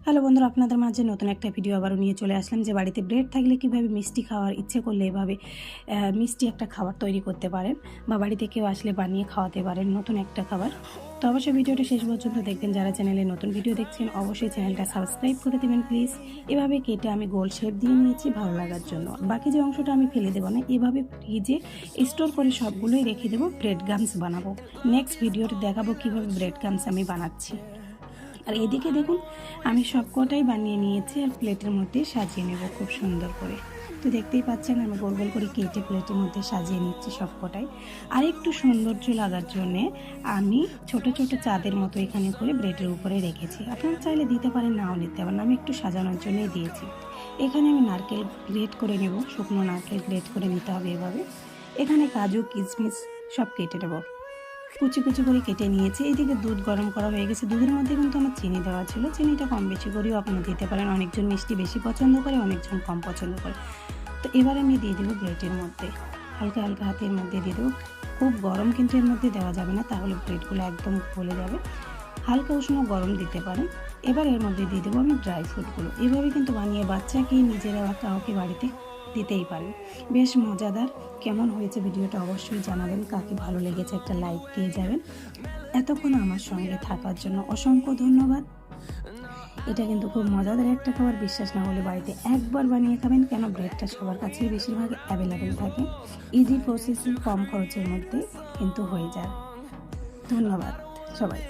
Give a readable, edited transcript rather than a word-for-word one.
Hello বন্ধুরা, আপনাদের মাঝে নতুন একটা ভিডিও আবারও নিয়ে চলে আসলাম যে বাড়িতে ব্রেড থাকলে কীভাবে মিষ্টি খাওয়ার ইচ্ছে করলে এভাবে মিষ্টি একটা খাবার তৈরি করতে পারেন বা বাড়িতে কেউ আসলে বানিয়ে খাওয়াতে পারেন নতুন একটা খাবার। তো অবশ্যই ভিডিওটা শেষ পর্যন্ত দেখবেন। যারা চ্যানেলে নতুন ভিডিও দেখছেন অবশ্যই চ্যানেলটা সাবস্ক্রাইব করে দেবেন প্লিজ। এভাবে কেটে আমি গোল শেপ দিয়ে নিয়েছি ভালো লাগার জন্য। বাকি যে অংশটা আমি ফেলে দেবো না, এভাবে ফ্রিজে স্টোর করে সবগুলোই রেখে দেবো। ব্রেড গামস বানাবো। নেক্সট ভিডিওতে দেখাবো কীভাবে ব্রেড গামস আমি বানাচ্ছি। আর এদিকে দেখুন আমি সবকটাই বানিয়ে নিয়েছি আর প্লেটের মধ্যে সাজিয়ে নেব খুব সুন্দর করে। তো দেখতেই পাচ্ছেন আমি গোল গোল করে কেটে প্লেটের মধ্যে সাজিয়ে নিচ্ছি সবকটাই। আর একটু সৌন্দর্য লাগার জন্যে আমি ছোট ছোট চাঁদের মতো এখানে করে ব্রেডের উপরে রেখেছি। আপনারা চাইলে দিতে পারেন, নাও নিতে পারেন, আমি একটু সাজানোর জন্যই দিয়েছি। এখানে আমি নারকেল গ্রেট করে নেব, শুকনো নারকেল গ্রেট করে নিতে হবে এভাবে। এখানে কাজু কিশমিশ সব কেটে নেব, কুচি কুচি করে কেটে নিয়েছি। এইদিকে দুধ গরম করা হয়ে গেছে। দুধের মধ্যে কিন্তু আমার চিনি দেওয়া ছিল, চিনিটা কম বেশি করেও আপনারা দিতে পারেন। অনেকজন মিষ্টি বেশি পছন্দ করে, অনেকজন কম পছন্দ করে। তো এবার আমি দিয়ে দেবো ব্রেডের মধ্যে, হালকা হালকা হাতের মধ্যে দিয়ে দেবো। খুব গরম কিন্তু এর মধ্যে দেওয়া যাবে না, তাহলে ব্রেডগুলো একদম গলে যাবে। হালকা উষ্ণ গরম দিতে পারেন। এবার এর মধ্যে দিয়ে দেবো আমি ড্রাই ফ্রুটগুলো। এভাবে কিন্তু বানিয়ে বাচ্চাকে নিজেরা বা কাউকে বাড়িতে দিতেই পারেন। বেশ মজাদার। কেমন হয়েছে ভিডিওটা অবশ্যই জানাবেন। কাকে ভালো লেগেছে একটা লাইক দিয়ে যাবেন। এতক্ষণ আমার সঙ্গে থাকার জন্য অসংখ্য ধন্যবাদ। এটা কিন্তু খুব মজাদার একটা খাবার, বিশ্বাস না হলে বাড়িতে একবার বানিয়ে খাবেন। কেন ব্রেডটা সবার কাছেই বেশিরভাগ অ্যাভেলেবেল থাকে। ইজি প্রসেসিং, কম খরচের মধ্যে কিন্তু হয়ে যায়। ধন্যবাদ সবাই।